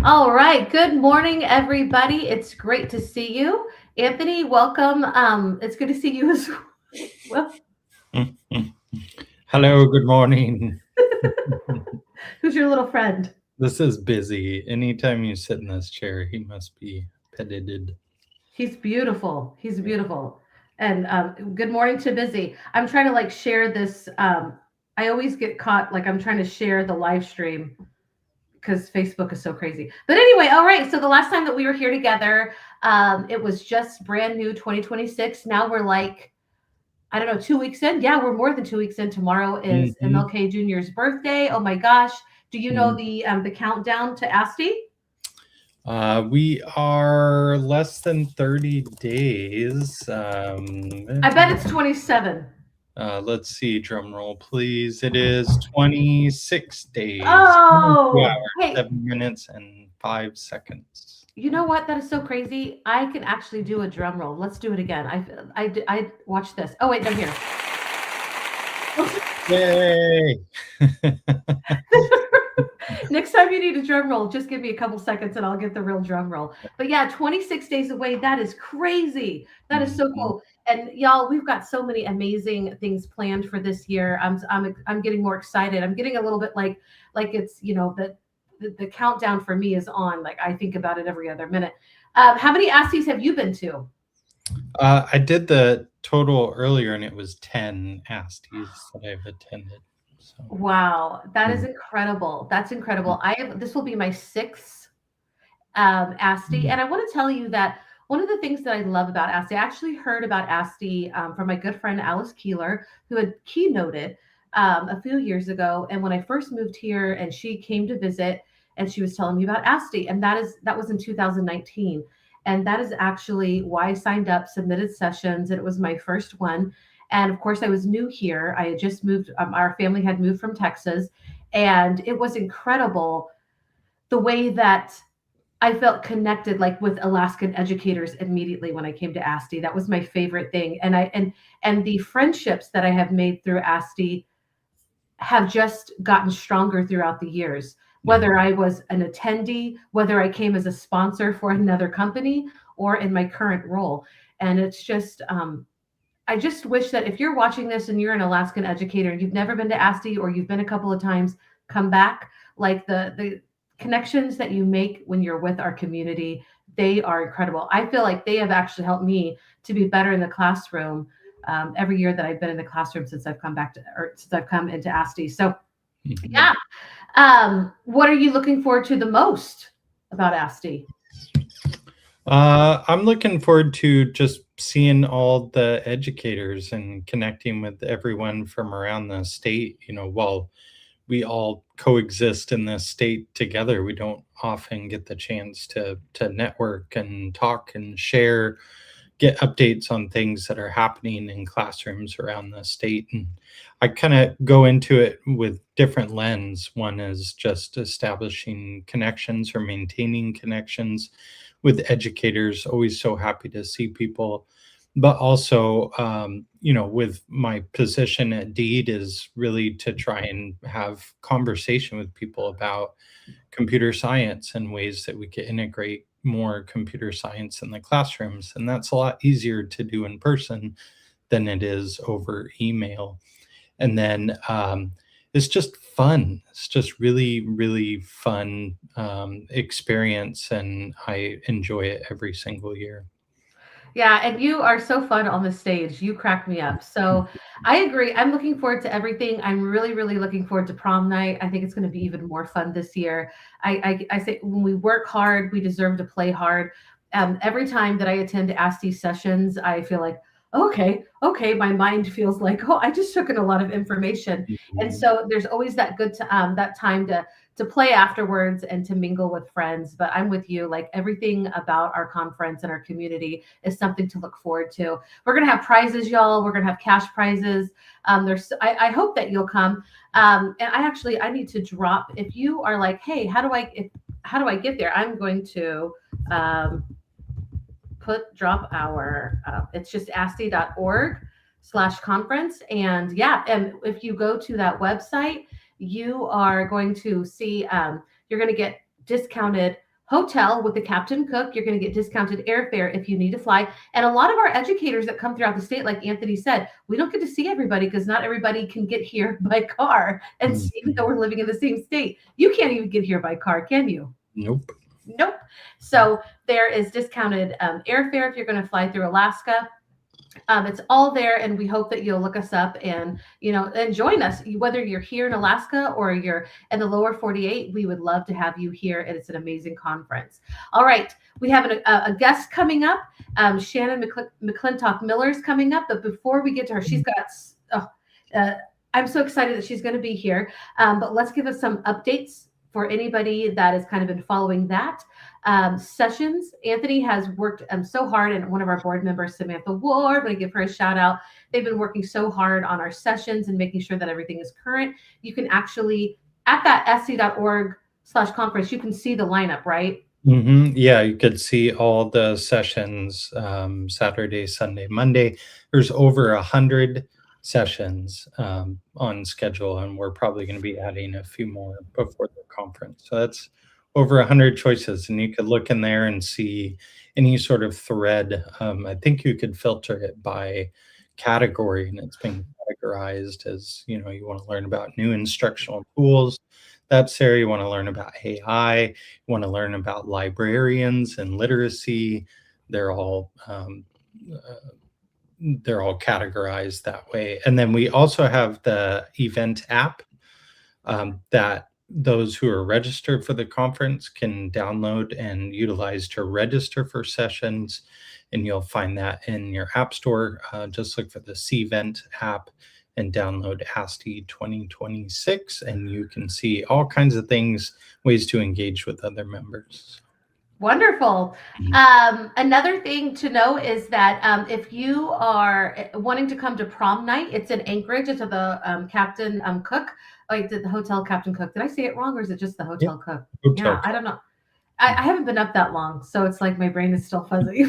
All right. Good morning, everybody. It's great to see you. Anthony, welcome. It's good to see you as well. Hello, good morning. Who's your little friend? This is Busy. Anytime you sit in this chair, he must be petted. He's beautiful. He's beautiful. And good morning to Busy. I'm trying to share this. I always get caught I'm trying to share the live stream because Facebook is so crazy. But anyway, all right. So the last time that we were here together, it was just brand new 2026. Now we're I don't know, 2 weeks in. Yeah, we're more than 2 weeks in. Tomorrow is Mhm. MLK Jr.'s birthday. Oh my gosh! Do you know Mm. the countdown to ASTE? We are less than 30 days. I bet it's 27. Let's see, drum roll, please. It is 26 days, 2 Oh, hours, hey, 7 minutes, and 5 seconds. you know what? That is so crazy. I can actually do a drum roll. Let's do it again. I watch this. Oh wait, no, here. Yay! Next time you need a drum roll, just give me a couple seconds and I'll get the real drum roll. But yeah, 26 days away. That is crazy. That is so Mhm. cool. And y'all, we've got so many amazing things planned for this year. I'm getting more excited. I'm getting a little bit like it's the countdown for me is on. Like I think about it every other minute. How many ASTEs have you been to? I did the total earlier, and it was 10 ASTEs that I've attended. So, Wow, that is mm. incredible. That's incredible. This will be my sixth ASTE. Mm. And I want to tell you that one of the things that I love about ASTE, I actually heard about ASTE from my good friend Alice Keeler, who had keynoted a few years ago. And when I first moved here, and she came to visit, and she was telling me about ASTE, and that was in 2019. And that is actually why I signed up, submitted sessions, and it was my first one. And of course, I was new here. I had just moved. Our family had moved from Texas, and it was incredible the way that I felt connected with Alaskan educators immediately when I came to ASTE. That was my favorite thing. And the friendships that I have made through ASTE have just gotten stronger throughout the years. Yeah. Whether I was an attendee, whether I came as a sponsor for another company, or in my current role. And it's just I just wish that if you're watching this and you're an Alaskan educator and you've never been to ASTE or you've been a couple of times, come back. Like the connections that you make when you're with our community, they are incredible. I feel like they have actually helped me to be better in the classroom every year that I've been in the classroom since I've come back to or since I've come into ASTE. So Mhm. yeah, what are you looking forward to the most about ASTE? I'm looking forward to just seeing all the educators and connecting with everyone from around the state. While we all coexist in this state together, we don't often get the chance to network and talk and share, get updates on things that are happening in classrooms around the state. And I kind of go into it with different lens. One is just establishing connections or maintaining connections with educators. Always so happy to see people. But also, with my position at Deed is really to try and have conversation with people about computer science and ways that we could integrate more computer science in the classrooms. And that's a lot easier to do in person than it is over email. And then it's just fun. It's just really, really fun experience. And I enjoy it every single year. Yeah, and you are so fun on the stage. You crack me up. So I agree. I'm looking forward to everything. I'm really, really looking forward to prom night. I think it's going to be even more fun this year. I say when we work hard, we deserve to play hard. Every time that I attend ASTE sessions, I feel like, okay, my mind feels like, oh, I just took in a lot of information. And Mhm. so there's always that that time to play afterwards and to mingle with friends. But I'm with you. Like everything about our conference and our community is something to look forward to. We're gonna have prizes, y'all. We're gonna have cash prizes. I hope that you'll come. And I need to drop. If you are like, hey, how do I get there? I'm going to drop our. It's just ASTE.org/conference. And yeah, and if you go to that website, you are going to see. You're going to get discounted hotel with the captain cook. You're going to get discounted airfare if you need to fly. And a lot of our educators that come throughout the state, like Anthony said, we don't get to see everybody because not everybody can get here by car. And even though we're living in the same state, you can't even get here by car, can you? Nope. Nope. So there is discounted airfare if you're going to fly through Alaska. It's all there, and we hope that you'll look us up and and join us. Whether you're here in Alaska or you're in the lower 48, we would love to have you here, and it's an amazing conference. All right, we have a guest coming up. Shannon McClintock Miller is coming up, but before we get to her, she's got. I'm so excited that she's going to be here. But let's give us some updates for anybody that has kind of been following that. Sessions. Anthony has worked so hard, and one of our board members, Samantha Ward, I'm going to give her a shout out. They've been working so hard on our sessions and making sure that everything is current. You can actually, at that ASTE.org/conference, you can see the lineup, right? Yeah, you could see all the sessions, Saturday, Sunday, Monday. There's over 100 sessions on schedule, and we're probably going to be adding a few more before the conference. So that's over 100 choices, and you could look in there and see any sort of thread. I think you could filter it by category, and it's been categorized as, you want to learn about new instructional tools. That's there. You want to learn about AI. You want to learn about librarians and literacy. They're all categorized that way. And then we also have the event app that those who are registered for the conference can download and utilize to register for sessions. And you'll find that in your app store. Just look for the CVent app and download ASTE26, and you can see all kinds of things, ways to engage with other members. Wonderful. Another thing to know is that if you are wanting to come to prom night, it's in Anchorage. It's at the Captain Cook, like the Hotel Captain Cook. Did I say it wrong, or is it just the Hotel Cook? Hotel. Yeah, I don't know. I haven't been up that long, so it's like my brain is still fuzzy.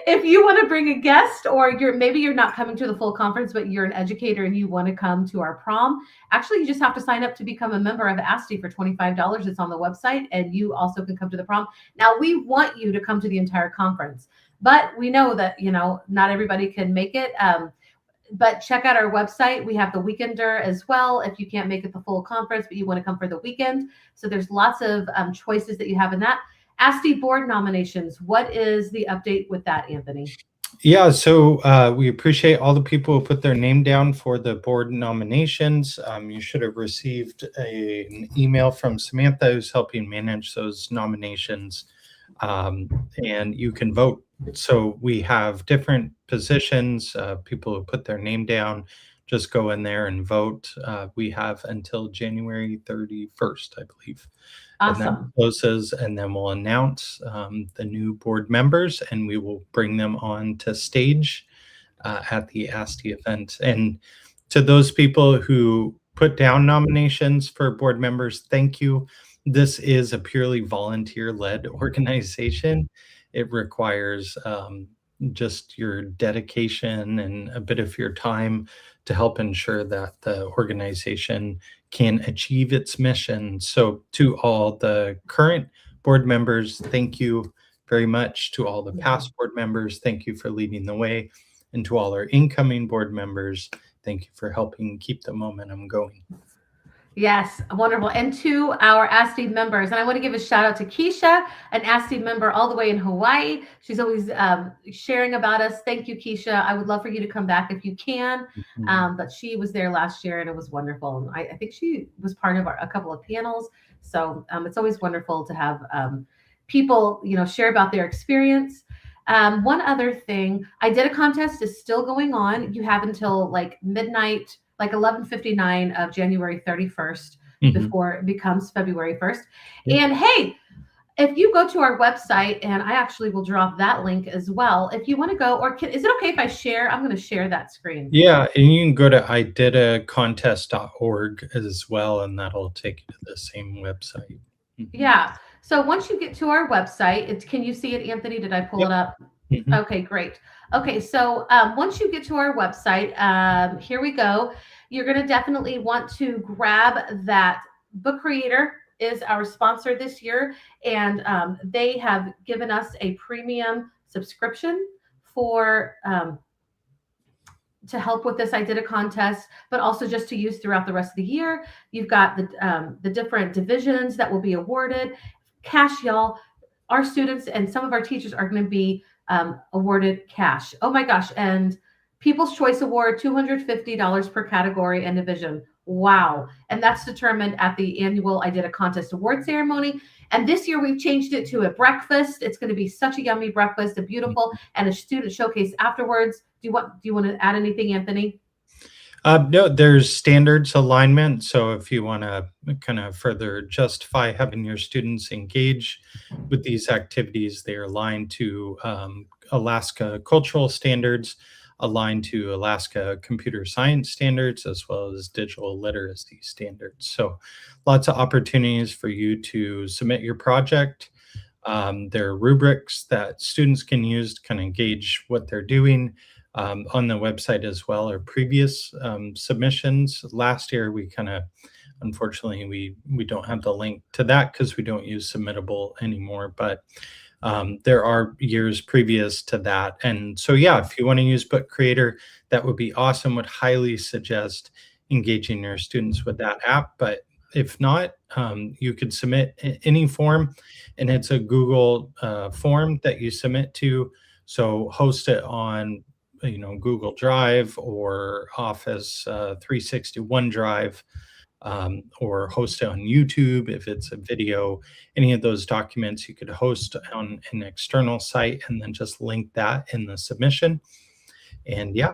If you want to bring a guest, or maybe you're not coming to the full conference, but you're an educator and you want to come to our prom, actually, you just have to sign up to become a member of ASTE for $25. It's on the website, and you also can come to the prom. Now, we want you to come to the entire conference, but we know that, not everybody can make it. But check out our website. We have the weekender as well if you can't make it the full conference, but you want to come for the weekend. So there's lots of choices that you have in that. ASTE board nominations. What is the update with that, Anthony? Yeah, so we appreciate all the people who put their name down for the board nominations. You should have received an email from Samantha, who's helping manage those nominations, and you can vote. So we have different positions, people who put their name down. Just go in there and vote. We have until January 31st, I believe. Awesome. And that closes, and then we'll announce the new board members, and we will bring them on to stage at the ASTE event. And to those people who put down nominations for board members, thank you. This is a purely volunteer-led organization. It requires just your dedication and a bit of your time to help ensure that the organization can achieve its mission. So to all the current board members, thank you very much. To all the past board members, thank you for leading the way. And to all our incoming board members, thank you for helping keep the momentum going. Yes, wonderful. And to our ASTE members, and I want to give a shout out to Keisha, an ASTE member all the way in Hawaii. She's always sharing about us. Thank you, Keisha. I would love for you to come back if you can. But she was there last year, and it was wonderful. And I think she was part of a couple of panels. So it's always wonderful to have people, share about their experience. One other thing, I did a contest. It's still going on. You have until like midnight, like 11:59 of January 31st before it becomes February 1st. And hey, if you go to our website, and I actually will drop that link as well, if you want to go, or is it okay if I share? I'm going to share that screen. Yeah, and you can go to ididacontest.org as well, and that'll take you to the same website. Yeah. So once you get to our website, can you see it, Anthony? Did I pull it up? Okay, great. Okay, so once you get to our website, here we go. You're going to definitely want to grab that book creator is our sponsor this year, and they have given us a premium subscription for to help with this I Did a Contest, but also just to use throughout the rest of the year. You've got the different divisions that will be awarded. Cash, y'all. Our students and some of our teachers are going to be awarded cash. Oh my gosh. And People's Choice Award, $250 per category and division. Wow. And that's determined at the annual I Did a Contest award ceremony. And this year we've changed it to a breakfast. It's going to be such a yummy breakfast, a beautiful, and a student showcase afterwards. Do you want to add anything, Anthony? No, there's standards alignment. So if you want to kind of further justify having your students engage with these activities, they're aligned to Alaska cultural standards, aligned to Alaska computer science standards, as well as digital literacy standards. So lots of opportunities for you to submit your project. There are rubrics that students can use to kind of gauge what they're doing. On the website as well are previous submissions. Last year, we kind of, unfortunately, we don't have the link to that because we don't use Submittable anymore, but there are years previous to that. And so, yeah, if you want to use Book Creator, that would be awesome. Would highly suggest engaging your students with that app. But if not, you could submit any form, and it's a Google form that you submit to. So host it on Google Drive or Office 360 OneDrive, or host it on YouTube if it's a video. Any of those documents you could host on an external site and then just link that in the submission. And yeah,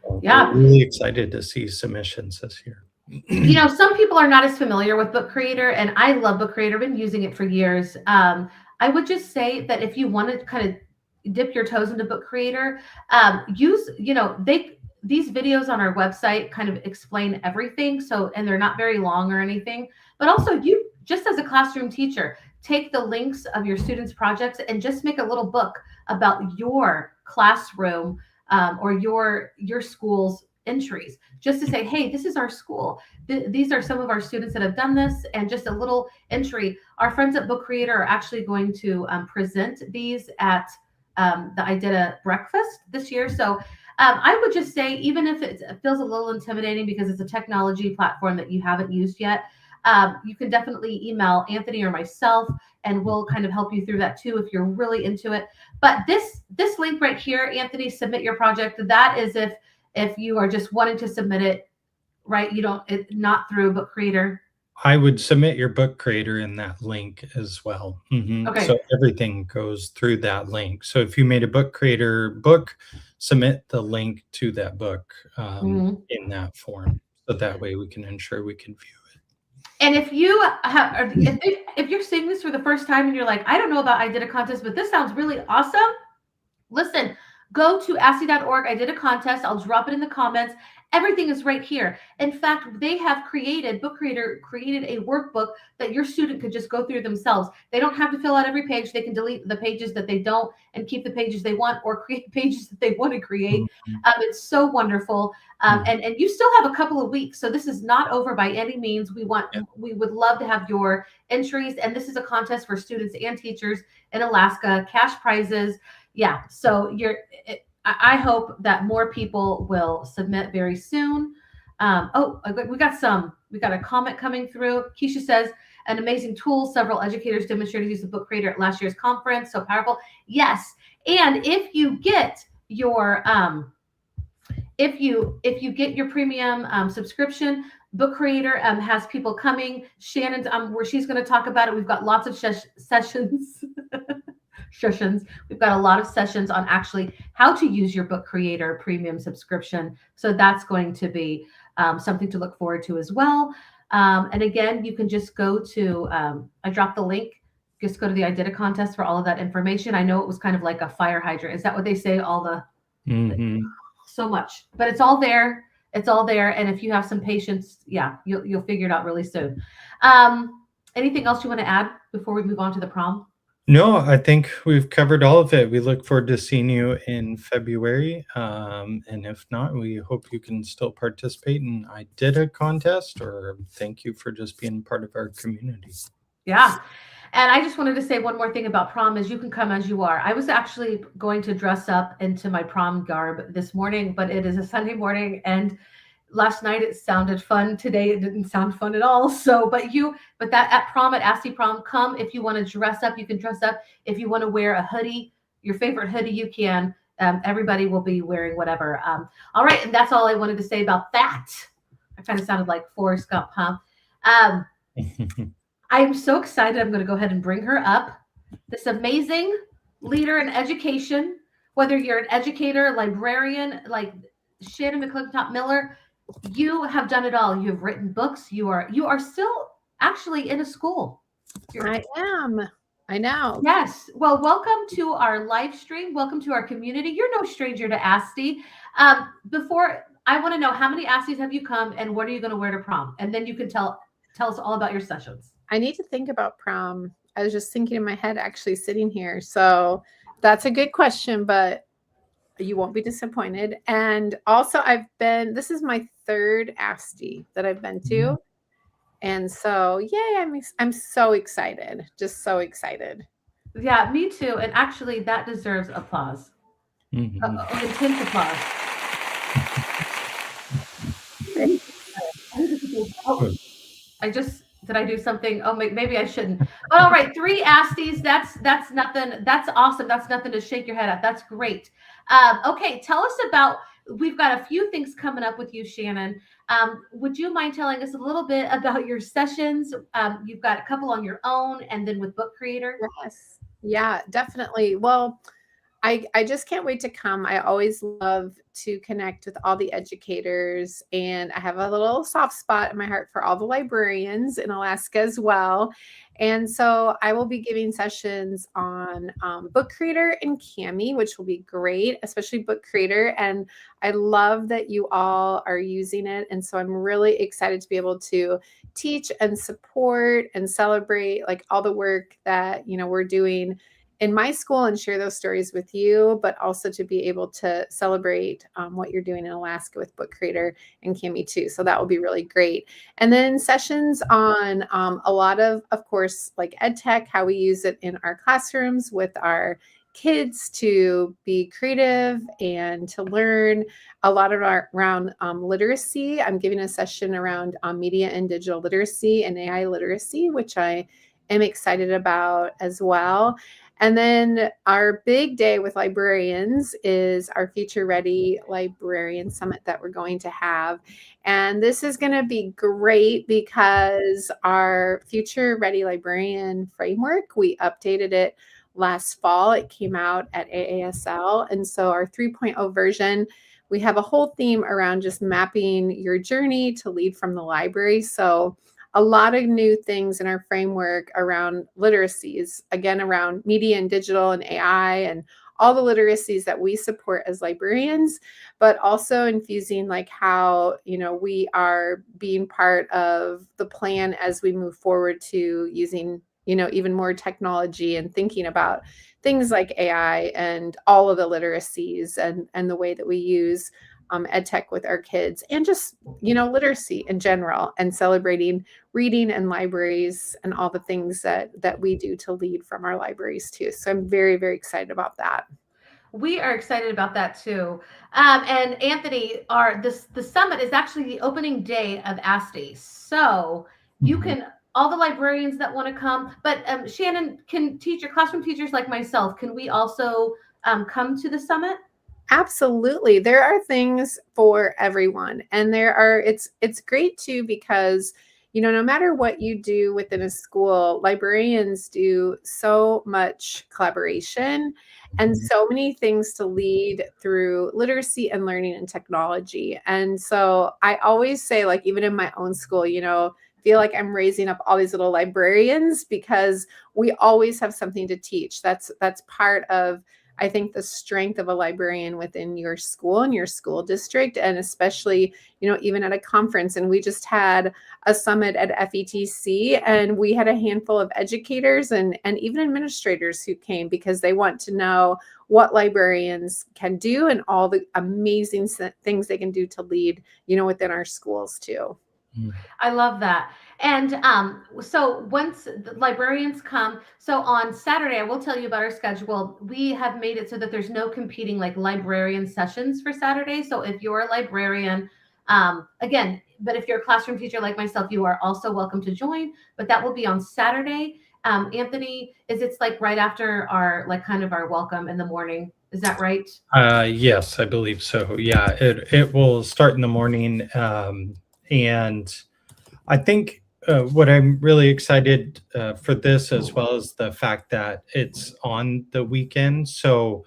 we're really excited to see submissions this year. Some people are not as familiar with Book Creator, and I love Book Creator. I've been using it for years. I would just say that if you want to kind of dip your toes into Book Creator, use, these videos on our website kind of explain everything. So, and they're not very long or anything, but also you just as a classroom teacher, take the links of your students' projects and just make a little book about your classroom or your school's entries, just to say, hey, this is our school. These are some of our students that have done this, and just a little entry. Our friends at Book Creator are actually going to present these at the I Did a breakfast this year. So I would just say, even if it feels a little intimidating because it's a technology platform that you haven't used yet, you can definitely email Anthony or myself, and we'll kind of help you through that too if you're really into it. But this link right here, Anthony, submit your project. That is if you are just wanting to submit it, right? Not through Book Creator. I would submit your Book Creator in that link as well. Okay. So everything goes through that link. So if you made a Book Creator book, submit the link to that book in that form. So that way we can ensure we can view it. And if you have, if you're seeing this for the first time and you're like, I don't know about I Did a Contest, but this sounds really awesome. Listen, go to ASTE.org. I did a contest. I'll drop it in the comments. Everything is right here. In fact, they have Book Creator created a workbook that your student could just go through themselves. They don't have to fill out every page. They can delete the pages that they don't and keep the pages they want, or create pages that they want to create. It's so wonderful. And you still have a couple of weeks. So this is not over by any means. We would love to have your entries. And this is a contest for students and teachers in Alaska, cash prizes. Yeah. So I hope that more people will submit very soon. We got a comment coming through. Keisha says, an amazing tool. Several educators demonstrated use of Book Creator at last year's conference. So powerful. Yes. And if you get your if you get your premium subscription, Book Creator has people coming. Shannon's where she's going to talk about it. We've got lots of sessions. We've got a lot of sessions on actually how to use your Book Creator premium subscription. So that's going to be something to look forward to as well. And again, you can just go to, I dropped the link, just go to the I Did a Contest for all of that information. I know it was kind of like a fire hydrant. Is that what they say? All the, so much, but it's all there. It's all there. And if you have some patience, yeah, you'll figure it out really soon. Anything else you want to add before we move on to the prom? No, I think we've covered all of it. We look forward to seeing you in February. And if not, we hope you can still participate in I Did a contest, or thank you for just being part of our community. Yeah. And I just wanted to say one more thing about prom is you can come as you are. I was actually going to dress up into my prom garb this morning, but it is a Sunday morning and last night it sounded fun. Today it didn't sound fun at all. So, but that at prom, at ASTE prom, come if you want to dress up, you can dress up. If you want to wear a hoodie, your favorite hoodie, you can. Everybody will be wearing whatever. All right. And that's all I wanted to say about that. I kind of sounded like Forrest Gump, huh? I'm so excited. I'm going to go ahead and bring her up. This amazing leader in education, whether you're an educator, librarian, like Shannon McClintock Miller, you have done it all. You have written books. You are still actually in a school. I am. I know. Yes. Well, welcome to our live stream. Welcome to our community. You're no stranger to ASTE. Before, I want to know how many ASTEs have you come and what are you going to wear to prom? And then you can tell us all about your sessions. I need to think about prom. I was just thinking in my head, actually sitting here. So that's a good question, but you won't be disappointed. And also this is my third ASTE that I've been to. And so, yay, I'm so excited. Just so excited. Yeah, me too. And actually that deserves applause. Intense applause. Did I do something? Oh, maybe I shouldn't. But all right, 3 ASTEs. That's nothing. That's awesome. That's nothing to shake your head at. That's great. Okay, tell us about. We've got a few things coming up with you, Shannon. Would you mind telling us a little bit about your sessions? You've got a couple on your own, and then with Book Creator. Yes. Yeah, definitely. Well, I just can't wait to come. I always love to connect with all the educators, and I have a little soft spot in my heart for all the librarians in Alaska as well. And so I will be giving sessions on Book Creator and Cami, which will be great, especially Book Creator. And I love that you all are using it. And so I'm really excited to be able to teach and support and celebrate like all the work that, we're doing in my school and share those stories with you, but also to be able to celebrate what you're doing in Alaska with Book Creator and Cami too. So that will be really great. And then sessions on a lot of course, like ed tech, how we use it in our classrooms with our kids to be creative and to learn a lot around literacy. I'm giving a session around media and digital literacy and AI literacy, which I am excited about as well. And then our big day with librarians is our Future Ready Librarian Summit that we're going to have. And this is going to be great because our Future Ready Librarian framework, we updated it last fall. It came out at AASL. And so our 3.0 version, we have a whole theme around just mapping your journey to lead from the library. So a lot of new things in our framework around literacies, again, around media and digital and AI and all the literacies that we support as librarians, but also infusing like how, we are being part of the plan as we move forward to using, even more technology and thinking about things like AI and all of the literacies and the way that we use ed tech with our kids and just, literacy in general and celebrating reading and libraries and all the things that we do to lead from our libraries too. So I'm very, very excited about that. We are excited about that too. And Anthony, the summit is actually the opening day of ASTE. So you can, all the librarians that want to come, but Shannon, can classroom teachers like myself, can we also come to the summit? Absolutely. There are things for everyone. And it's great too, because, no matter what you do within a school, librarians do so much collaboration and so many things to lead through literacy and learning and technology. And so I always say, like, even in my own school, feel like I'm raising up all these little librarians because we always have something to teach. That's part of I think the strength of a librarian within your school and your school district, and especially, even at a conference. And we just had a summit at FETC, and we had a handful of educators and even administrators who came because they want to know what librarians can do and all the amazing things they can do to lead, within our schools too. I love that. And so once the librarians come, so on Saturday, I will tell you about our schedule. We have made it so that there's no competing like librarian sessions for Saturday. So if you're a librarian, again, but if you're a classroom teacher like myself, you are also welcome to join, but that will be on Saturday. Anthony, it's like right after our, like kind of our welcome in the morning. Is that right? Yes, I believe so. Yeah, it will start in the morning. And I think what I'm really excited for this, as well as the fact that it's on the weekend. So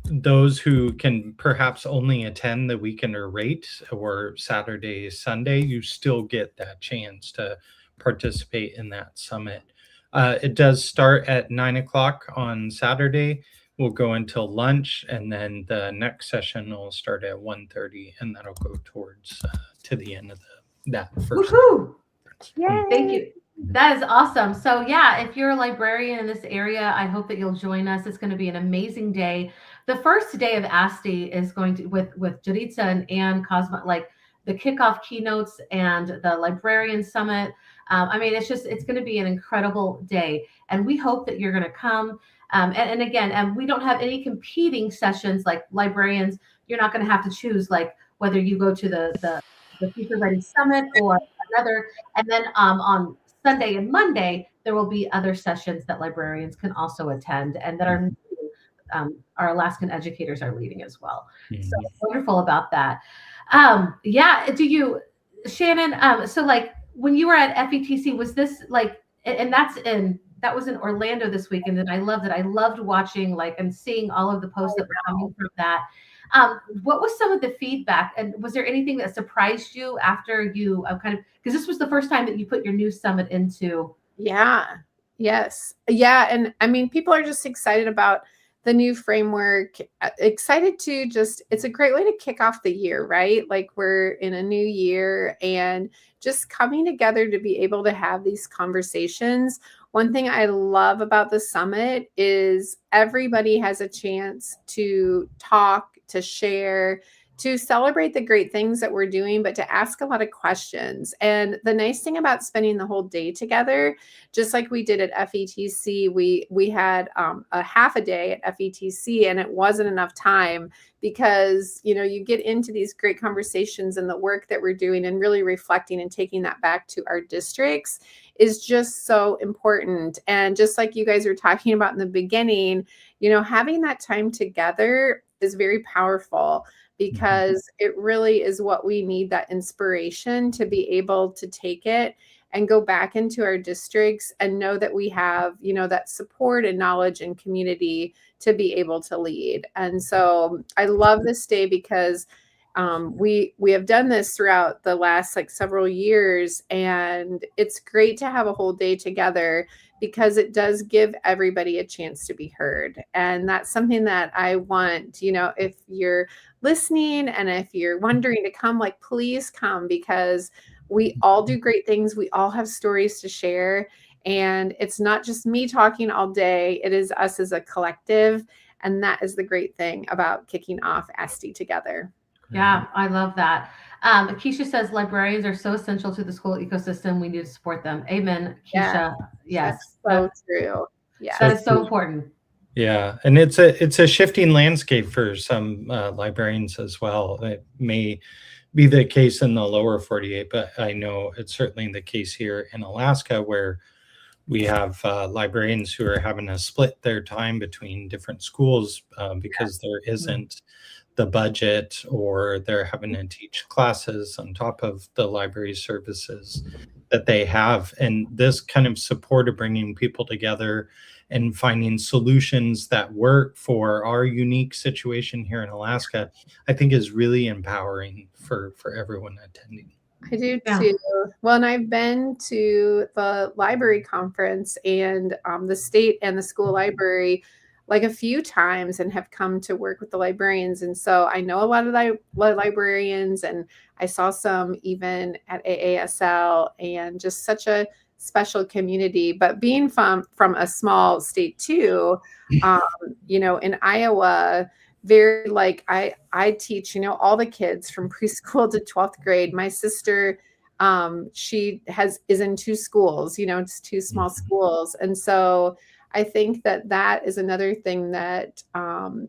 those who can perhaps only attend the weekender rate or Saturday, Sunday, you still get that chance to participate in that summit. It does start at 9 o'clock on Saturday. We'll go until lunch, and then the next session will start at 1:30, and that'll go towards to the end of that first. Woohoo! Thank you. That is awesome. So yeah, if you're a librarian in this area, I hope that you'll join us. It's going to be an amazing day. The first day of ASTE is going to with Jaritza and Ann Cosmo, like the kickoff keynotes and the Librarian Summit. I mean, it's going to be an incredible day, and we hope that you're going to come. And again, we don't have any competing sessions like librarians. You're not going to have to choose like whether you go to the Future Ready Summit or another. And then on Sunday and Monday, there will be other sessions that librarians can also attend, and that our Alaskan educators are leading as well. So wonderful about that. Yeah. Do you, Shannon? So like when you were at FETC, was this like, and that was in Orlando this weekend, and I loved it. I loved watching and seeing all of the posts that were coming from that. What was some of the feedback, and was there anything that surprised you after you because this was the first time that you put your new summit into? Yeah. Yes. Yeah. And I mean, people are just excited about the new framework, excited to it's a great way to kick off the year, right? Like we're in a new year, and just coming together to be able to have these conversations. One thing I love about the summit is everybody has a chance to talk, to share, to celebrate the great things that we're doing, but to ask a lot of questions. And the nice thing about spending the whole day together, just like we did at FETC, we had a half a day at FETC, and it wasn't enough time because, you get into these great conversations, and the work that we're doing and really reflecting and taking that back to our districts is just so important. And just like you guys were talking about in the beginning, having that time together is very powerful, because it really is what we need, that inspiration to be able to take it and go back into our districts and know that we have, that support and knowledge and community to be able to lead. And so I love this day because we have done this throughout the last several years, and it's great to have a whole day together because it does give everybody a chance to be heard. And that's something that I want, if you're listening and if you're wondering to come, please come, because we all do great things. We all have stories to share, and it's not just me talking all day. It is us as a collective. And that is the great thing about kicking off ASTE together. Yeah, I love that. Keisha says librarians are so essential to the school ecosystem. We need to support them. Amen, Keisha. Yes, that's so true. Yeah, that is so important. Yeah, and it's a shifting landscape for some librarians as well. It may be the case in the lower 48, but I know it's certainly the case here in Alaska, where we have librarians who are having to split their time between different schools because there isn't the budget, or they're having to teach classes on top of the library services that they have. And this kind of support of bringing people together and finding solutions that work for our unique situation here in Alaska, I think is really empowering for everyone attending. I do too. Well, and I've been to the library conference, and the state and the school library like a few times and have come to work with the librarians. And so I know a lot of librarians, and I saw some even at AASL, and just such a special community. But being from a small state too, you know, in Iowa, very like I teach, you know, all the kids from preschool to 12th grade. My sister, she is in 2 schools, you know, it's 2 small schools. And so I think that is another thing that,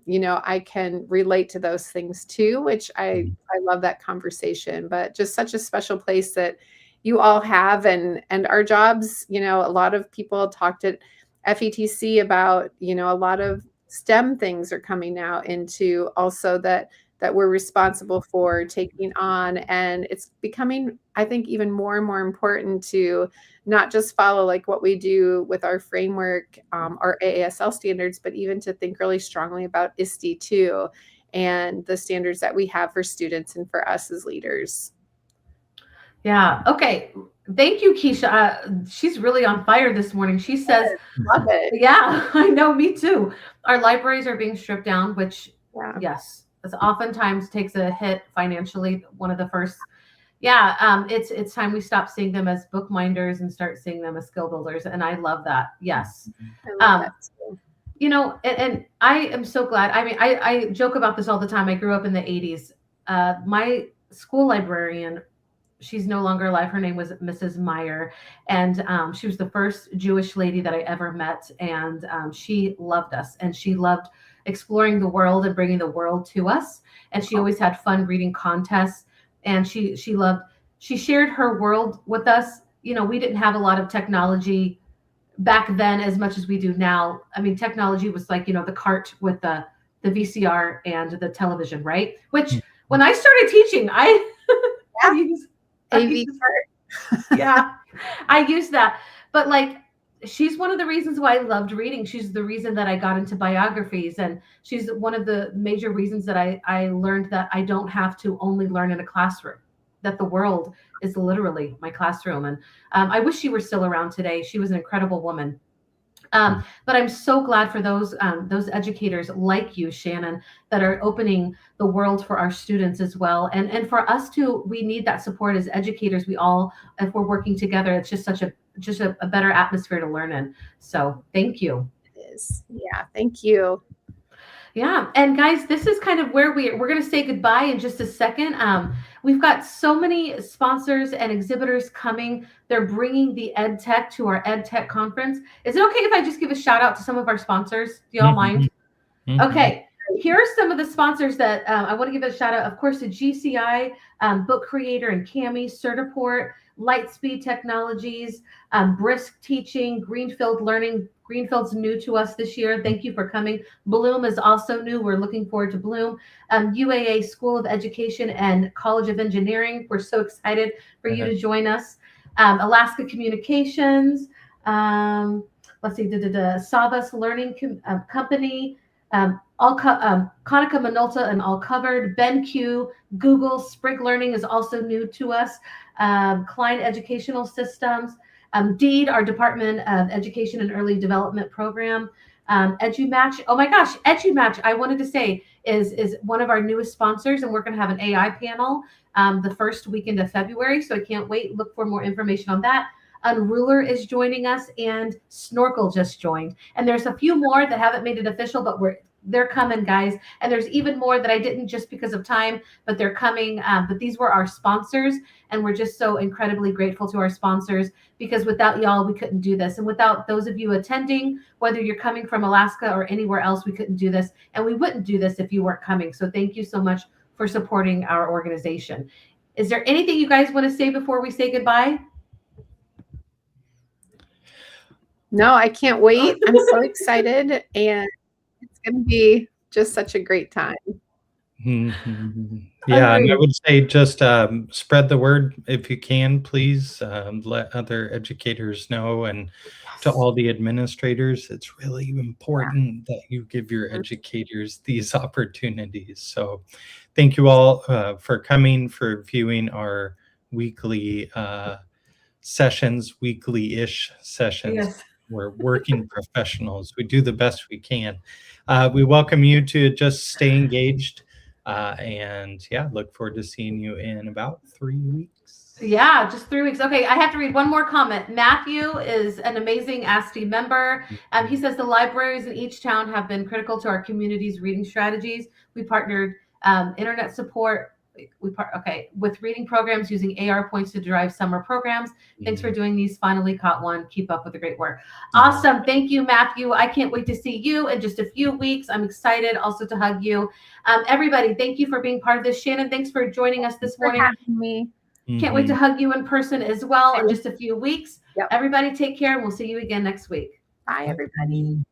you know, I can relate to those things too, which I love that conversation. But just such a special place that you all have, and our jobs, you know, a lot of people talked at FETC about, you know, a lot of STEM things are coming out into also that we're responsible for taking on. And it's becoming, I think, even more and more important to not just follow like what we do with our framework, our AASL standards, but even to think really strongly about ASTE too, and the standards that we have for students and for us as leaders. Yeah. Okay. Thank you, Keisha. She's really on fire this morning. She says, love it. Yeah, I know. Me too. Our libraries are being stripped down, which, yes, it's oftentimes takes a hit financially. One of the first, it's time we stop seeing them as bookminders and start seeing them as skill builders. And I love that. Yes. I love that too. You know, and I am so glad. I mean, I joke about this all the time. I grew up in the 80s. My school librarian, she's no longer alive. Her name was Mrs. Meyer. And she was the first Jewish lady that I ever met. And she loved us, and she loved exploring the world and bringing the world to us. And she always had fun reading contests. And she shared her world with us. You know, we didn't have a lot of technology back then as much as we do now. I mean, technology was like, you know, the cart with the VCR and the television, right? Which when I started teaching, I used that. But like, she's one of the reasons why I loved reading. She's the reason that I got into biographies. And she's one of the major reasons that I learned that I don't have to only learn in a classroom, that the world is literally my classroom. And I wish she were still around today. She was an incredible woman. But I'm so glad for those educators like you, Shannon, that are opening the world for our students as well. And for us too, we need that support as educators. We all, if we're working together, it's just such a better atmosphere to learn in. So thank you. It is. Yeah, thank you. Yeah. And guys, this is kind of where we're going to say goodbye in just a second. We've got so many sponsors and exhibitors coming. They're bringing the Ed Tech to our Ed Tech conference. Is it okay if I just give a shout out to some of our sponsors? Do y'all mind? Okay. Here are some of the sponsors that I want to give a shout out. Of course, to GCI, Book Creator and Cami, Certiport, Lightspeed Technologies, Brisk Teaching, Greenfield Learning. Greenfield's new to us this year. Thank you for coming. Bloom is also new. We're looking forward to Bloom. UAA School of Education and College of Engineering. We're so excited for you to join us. Alaska Communications. Let's see, Savas Learning Company. Konica Minolta and All Covered. BenQ, Google, Sprig Learning is also new to us. Klein Educational Systems. DEED, our Department of Education and Early Development Program. EduMatch. Oh my gosh, EduMatch, I wanted to say, is one of our newest sponsors, and we're going to have an AI panel the first weekend of February. So I can't wait. Look for more information on that. Unruler is joining us, and Snorkel just joined. And there's a few more that haven't made it official, but they're coming, guys. And there's even more that I didn't just because of time, but they're coming. But these were our sponsors, and we're just so incredibly grateful to our sponsors, because without y'all, we couldn't do this. And without those of you attending, whether you're coming from Alaska or anywhere else, we couldn't do this. And we wouldn't do this if you weren't coming. So thank you so much for supporting our organization. Is there anything you guys want to say before we say goodbye? No, I can't wait. I'm so excited, and it's going to be just such a great time. Yeah, and I would say just spread the word if you can, please. Let other educators know, and to all the administrators, it's really important that you give your educators these opportunities. So thank you all for coming, for viewing our weekly sessions, weekly-ish sessions. We're working professionals. We do the best we can. We welcome you to just stay engaged. And yeah, look forward to seeing you in about 3 weeks. Yeah, just 3 weeks. Okay, I have to read one more comment. Matthew is an amazing ASTE member. He says the libraries in each town have been critical to our community's reading strategies. We partnered internet support with reading programs using AR points to drive summer programs. Thanks for doing these. Finally caught one. Keep up with the great work. Awesome. Thank you, Matthew. I can't wait to see you in just a few weeks. I'm excited also to hug you. Everybody, thank you for being part of this. Shannon, thanks for joining us this morning. Thanks for having me. Can't wait to hug you in person as well in just a few weeks. Yep. Everybody take care, and we'll see you again next week. Bye, everybody.